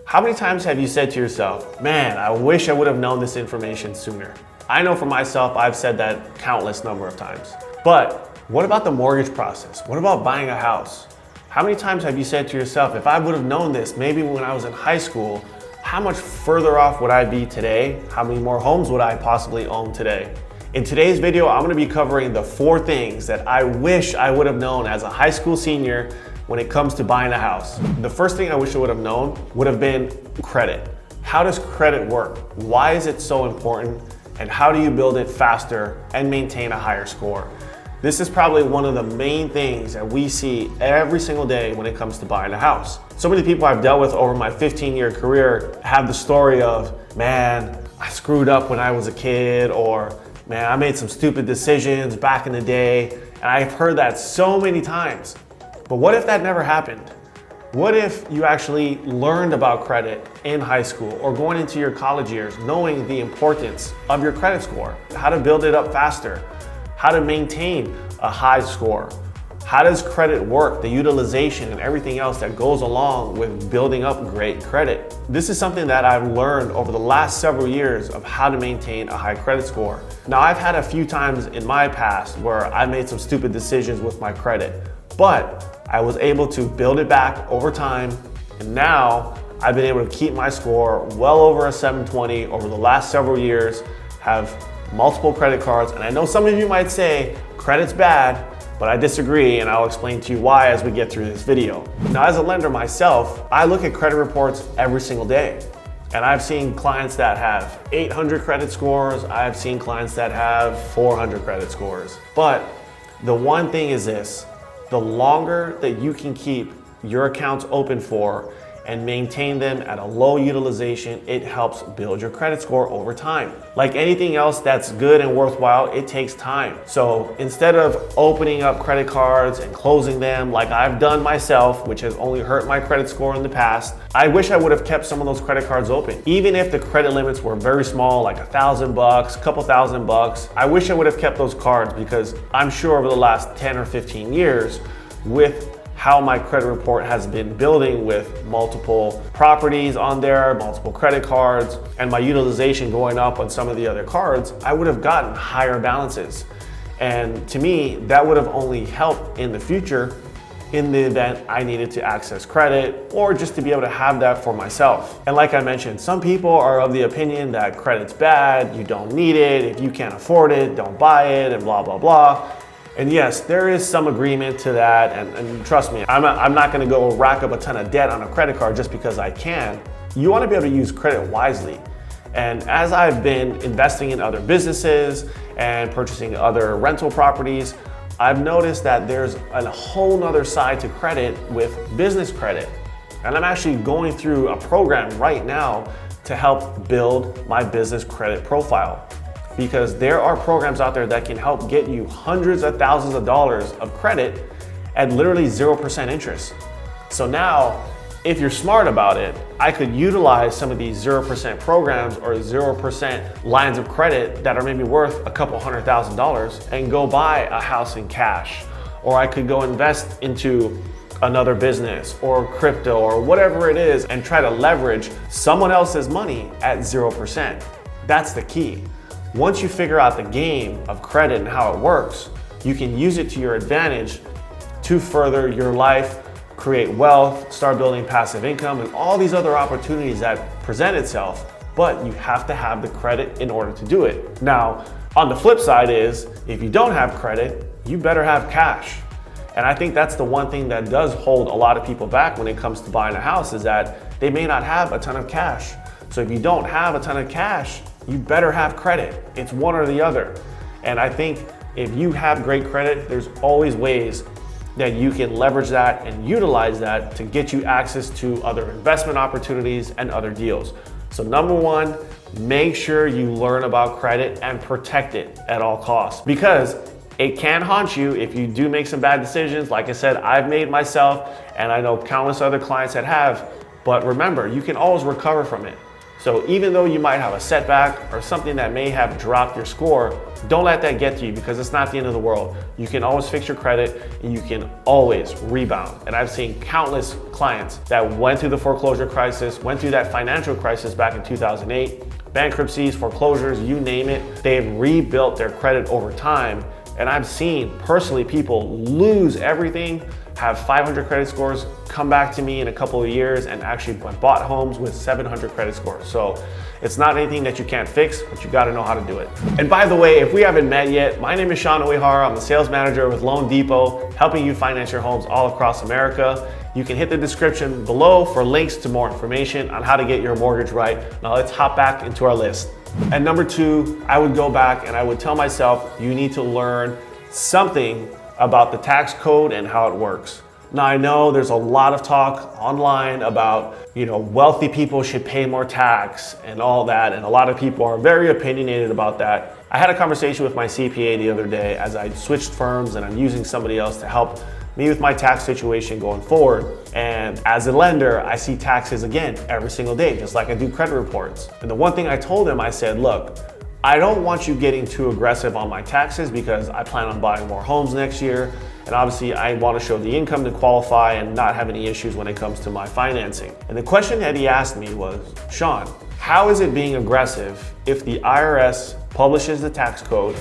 How many times have you said to yourself, man, I wish I would have known this information sooner? I know for myself, I've said that countless number of times. But what about the mortgage process? What about buying a house? How many times have you said to yourself, if I would have known this, maybe when I was in high school, how much further off would I be today? How many more homes would I possibly own today? In today's video, I'm gonna be covering the 4 things that I wish I would have known as a high school senior when it comes to buying a house. The first thing I wish I would have known would have been credit. How does credit work? Why is it so important? And how do you build it faster and maintain a higher score? This is probably one of the main things that we see every single day when it comes to buying a house. So many people I've dealt with over my 15-year career have the story of, man, I screwed up when I was a kid, or man, I made some stupid decisions back in the day. And I've heard that so many times. But what if that never happened? What if you actually learned about credit in high school or going into your college years, knowing the importance of your credit score, how to build it up faster, how to maintain a high score, how does credit work, the utilization and everything else that goes along with building up great credit. This is something that I've learned over the last several years of how to maintain a high credit score. Now, I've had a few times in my past where I made some stupid decisions with my credit, but I was able to build it back over time, and now I've been able to keep my score well over a 720 over the last several years, have multiple credit cards, and I know some of you might say credit's bad, but I disagree, and I'll explain to you why as we get through this video. Now, as a lender myself, I look at credit reports every single day, and I've seen clients that have 800 credit scores, I've seen clients that have 400 credit scores. But the one thing is this: the longer that you can keep your accounts open for and maintain them at a low utilization, it helps build your credit score over time. Like anything else that's good and worthwhile, it takes time. So instead of opening up credit cards and closing them like I've done myself, which has only hurt my credit score in the past, I wish I would have kept some of those credit cards open. Even if the credit limits were very small, like $1,000, a couple $1,000, I wish I would have kept those cards, because I'm sure over the last 10 or 15 years, with how my credit report has been building with multiple properties on there, multiple credit cards, and my utilization going up on some of the other cards, I would have gotten higher balances. And to me, that would have only helped in the future in the event I needed to access credit, or just to be able to have that for myself. And like I mentioned, some people are of the opinion that credit's bad, you don't need it, if you can't afford it, don't buy it, and blah, blah, blah. And yes, there is some agreement to that, and trust me, I'm not gonna go rack up a ton of debt on a credit card just because I can. You wanna be able to use credit wisely. And as I've been investing in other businesses and purchasing other rental properties, I've noticed that there's a whole nother side to credit with business credit. And I'm actually going through a program right now to help build my business credit profile, because there are programs out there that can help get you hundreds of thousands of dollars of credit at literally 0% interest. So now, if you're smart about it, I could utilize some of these 0% programs or 0% lines of credit that are maybe worth a couple $100,000 and go buy a house in cash. Or I could go invest into another business or crypto or whatever it is and try to leverage someone else's money at 0%. That's the key. Once you figure out the game of credit and how it works, you can use it to your advantage to further your life, create wealth, start building passive income, and all these other opportunities that present itself. But you have to have the credit in order to do it. Now, on the flip side is, if you don't have credit, you better have cash. And I think that's the one thing that does hold a lot of people back when it comes to buying a house, is that they may not have a ton of cash. So if you don't have a ton of cash, you better have credit. It's one or the other. And I think if you have great credit, there's always ways that you can leverage that and utilize that to get you access to other investment opportunities and other deals. So number one, make sure you learn about credit and protect it at all costs, because it can haunt you if you do make some bad decisions. Like I said, I've made myself, and I know countless other clients that have, but remember, you can always recover from it. So even though you might have a setback or something that may have dropped your score, don't let that get to you, because it's not the end of the world. You can always fix your credit and you can always rebound. And I've seen countless clients that went through the foreclosure crisis, went through that financial crisis back in 2008, bankruptcies, foreclosures, you name it. They've rebuilt their credit over time. And I've seen personally people lose everything, have 500 credit scores, come back to me in a couple of years and actually bought homes with 700 credit scores. So it's not anything that you can't fix, but you gotta know how to do it. And by the way, if we haven't met yet, my name is Seanu Uyehara. I'm the sales manager with Loan Depot, helping you finance your homes all across America. You can hit the description below for links to more information on how to get your mortgage right. Now let's hop back into our list. And number 2, I would go back and I would tell myself, you need to learn something about the tax code and how it works. Now I know there's a lot of talk online about, wealthy people should pay more tax and all that, and a lot of people are very opinionated about that. I had a conversation with my CPA the other day as I switched firms and I'm using somebody else to help me with my tax situation going forward. And as a lender, I see taxes again every single day, just like I do credit reports. And the one thing I told him, I said, look, I don't want you getting too aggressive on my taxes because I plan on buying more homes next year. And obviously I want to show the income to qualify and not have any issues when it comes to my financing. And the question that he asked me was, Sean, how is it being aggressive if the IRS publishes the tax code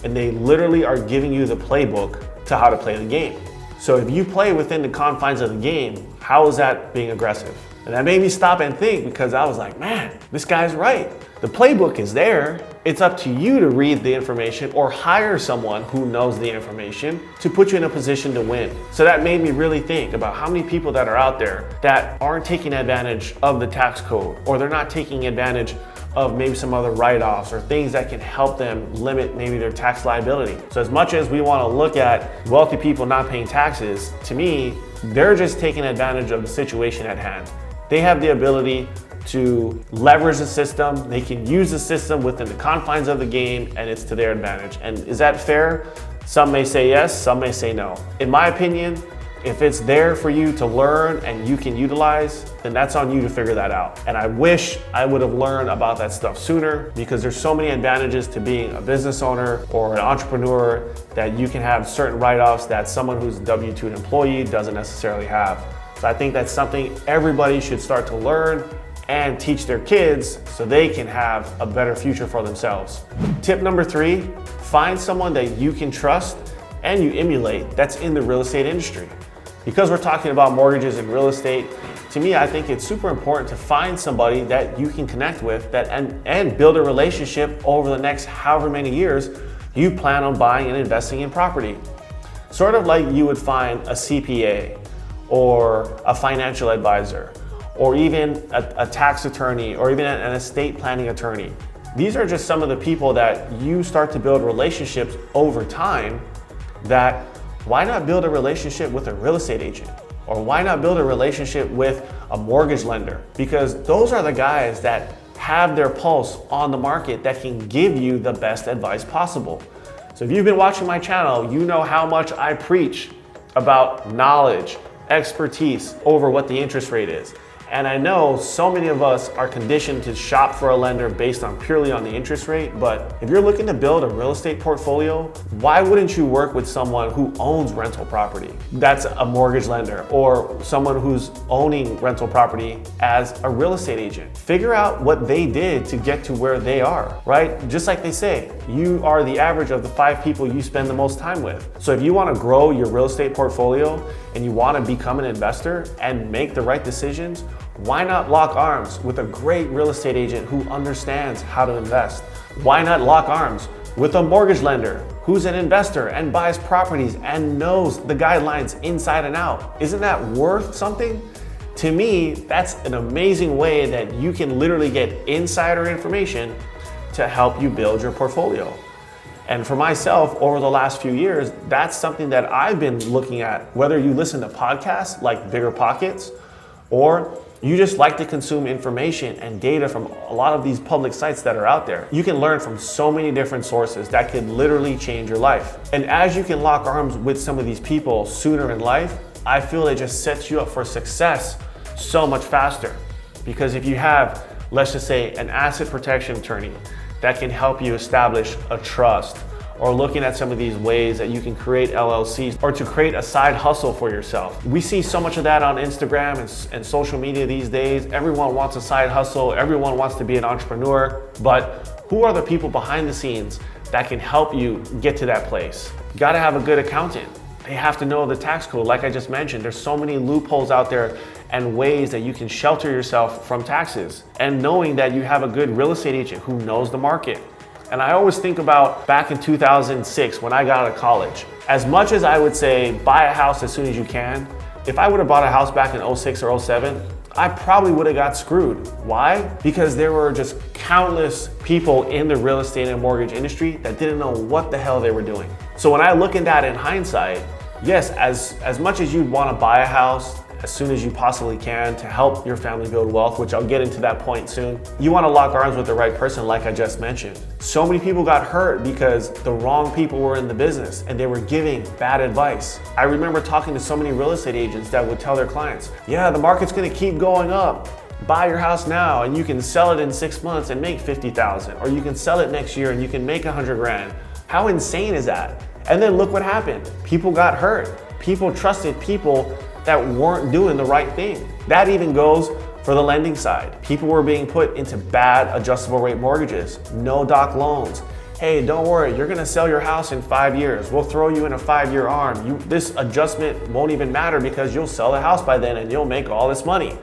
and they literally are giving you the playbook to how to play the game? So if you play within the confines of the game, how is that being aggressive? And that made me stop and think, because I was like, man, this guy's right. The playbook is there. It's up to you to read the information or hire someone who knows the information to put you in a position to win. So that made me really think about how many people that are out there that aren't taking advantage of the tax code, or they're not taking advantage of maybe some other write-offs or things that can help them limit maybe their tax liability. So as much as we want to look at wealthy people not paying taxes, to me, they're just taking advantage of the situation at hand. They have the ability to leverage the system. They can use the system within the confines of the game, and it's to their advantage. And is that fair? Some may say yes, some may say no. In my opinion, if it's there for you to learn and you can utilize, then that's on you to figure that out. And I wish I would have learned about that stuff sooner, because there's so many advantages to being a business owner or an entrepreneur that you can have certain write-offs that someone who's a W-2 employee doesn't necessarily have. So I think that's something everybody should start to learn and teach their kids so they can have a better future for themselves. Tip number 3, find someone that you can trust and you emulate that's in the real estate industry. Because we're talking about mortgages and real estate, to me, I think it's super important to find somebody that you can connect with and build a relationship over the next however many years you plan on buying and investing in property. Sort of like you would find a CPA or a financial advisor, or even a tax attorney, or even an estate planning attorney. These are just some of the people that you start to build relationships over time. That why not build a relationship with a real estate agent? Or why not build a relationship with a mortgage lender? Because those are the guys that have their pulse on the market that can give you the best advice possible. So if you've been watching my channel, you know how much I preach about knowledge, expertise over what the interest rate is. And I know so many of us are conditioned to shop for a lender based on purely on the interest rate, but if you're looking to build a real estate portfolio, why wouldn't you work with someone who owns rental property? That's a mortgage lender, or someone who's owning rental property as a real estate agent. Figure out what they did to get to where they are, right? Just like they say, you are the average of the 5 people you spend the most time with. So if you want to grow your real estate portfolio and you want to become an investor and make the right decisions, why not lock arms with a great real estate agent who understands how to invest? Why not lock arms with a mortgage lender who's an investor and buys properties and knows the guidelines inside and out? Isn't that worth something? To me, that's an amazing way that you can literally get insider information to help you build your portfolio. And for myself, over the last few years, that's something that I've been looking at. Whether you listen to podcasts like Bigger Pockets, or you just like to consume information and data from a lot of these public sites that are out there, you can learn from so many different sources that could literally change your life. And as you can lock arms with some of these people sooner in life, I feel it just sets you up for success so much faster. Because if you have, let's just say, an asset protection attorney that can help you establish a trust, or looking at some of these ways that you can create LLCs or to create a side hustle for yourself. We see so much of that on Instagram and social media these days. Everyone wants a side hustle, everyone wants to be an entrepreneur, but who are the people behind the scenes that can help you get to that place? You gotta have a good accountant. They have to know the tax code. Like I just mentioned, there's so many loopholes out there and ways that you can shelter yourself from taxes. And knowing that you have a good real estate agent who knows the market. And I always think about back in 2006 when I got out of college. As much as I would say buy a house as soon as you can, if I would have bought a house back in 06 or 07, I probably would have got screwed. Why? Because there were just countless people in the real estate and mortgage industry that didn't know what the hell they were doing. So when I look at that in hindsight, yes, as much as you'd want to buy a house as soon as you possibly can to help your family build wealth, which I'll get into that point soon, you want to lock arms with the right person like I just mentioned. So many people got hurt because the wrong people were in the business and they were giving bad advice. I remember talking to so many real estate agents that would tell their clients, yeah, the market's going to keep going up. Buy your house now and you can sell it in 6 months and make 50,000, or you can sell it next year and you can make 100 grand. How insane is that? And then look what happened. People got hurt. People trusted people that weren't doing the right thing. That even goes for the lending side. People were being put into bad adjustable rate mortgages, no doc loans. Hey, don't worry, you're gonna sell your house in 5 years. We'll throw you in a 5-year arm. This adjustment won't even matter because you'll sell the house by then and you'll make all this money.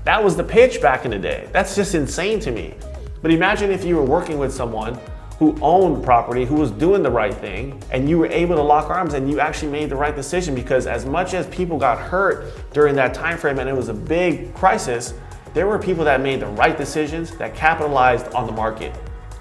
That was the pitch back in the day. That's just insane to me. But imagine if you were working with someone who owned property, who was doing the right thing, and you were able to lock arms and you actually made the right decision, because as much as people got hurt during that time frame and it was a big crisis, there were people that made the right decisions that capitalized on the market.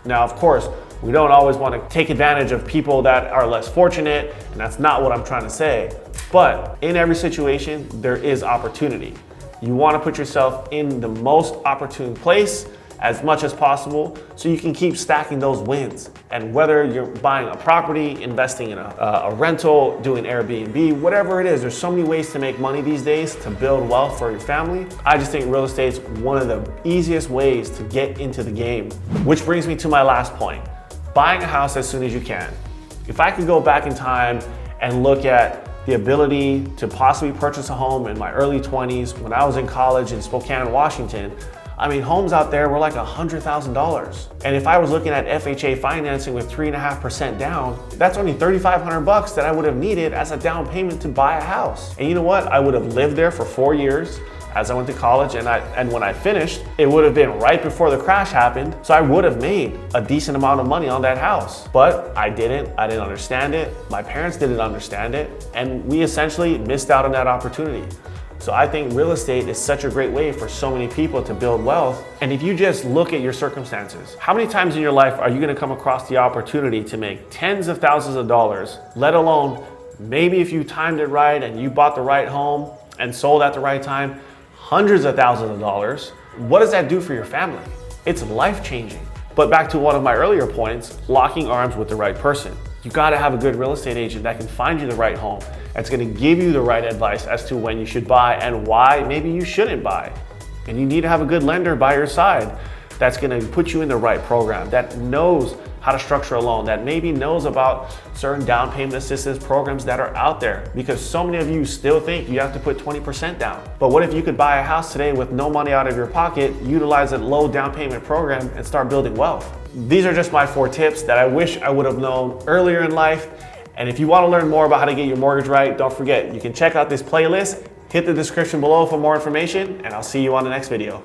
Now, of course, we don't always want to take advantage of people that are less fortunate, and that's not what I'm trying to say. But in every situation, there is opportunity. You want to put yourself in the most opportune place as much as possible so you can keep stacking those wins. And whether you're buying a property, investing in a rental, doing Airbnb, whatever it is, there's so many ways to make money these days to build wealth for your family. I just think real estate's one of the easiest ways to get into the game. Which brings me to my last point, buying a house as soon as you can. If I could go back in time and look at the ability to possibly purchase a home in my early 20s when I was in college in Spokane, Washington, I mean, homes out there were like $100,000. And if I was looking at FHA financing with 3.5% down, that's only $3,500 that I would have needed as a down payment to buy a house. And you know what? I would have lived there for 4 years as I went to college, and when I finished, it would have been right before the crash happened. So I would have made a decent amount of money on that house. But I didn't understand it. My parents didn't understand it. And we essentially missed out on that opportunity. So I think real estate is such a great way for so many people to build wealth. And if you just look at your circumstances, how many times in your life are you gonna come across the opportunity to make tens of thousands of dollars, let alone maybe if you timed it right and you bought the right home and sold at the right time, hundreds of thousands of dollars? What does that do for your family? It's life-changing. But back to one of my earlier points, locking arms with the right person. You gotta have a good real estate agent that can find you the right home, that's gonna give you the right advice as to when you should buy and why maybe you shouldn't buy. And you need to have a good lender by your side that's gonna put you in the right program, that knows how to structure a loan, that maybe knows about certain down payment assistance programs that are out there, because so many of you still think you have to put 20% down. But what if you could buy a house today with no money out of your pocket, utilize a low down payment program, and start building wealth? These are just my 4 tips that I wish I would have known earlier in life. And if you want to learn more about how to get your mortgage right, don't forget, you can check out this playlist, hit the description below for more information, and I'll see you on the next video.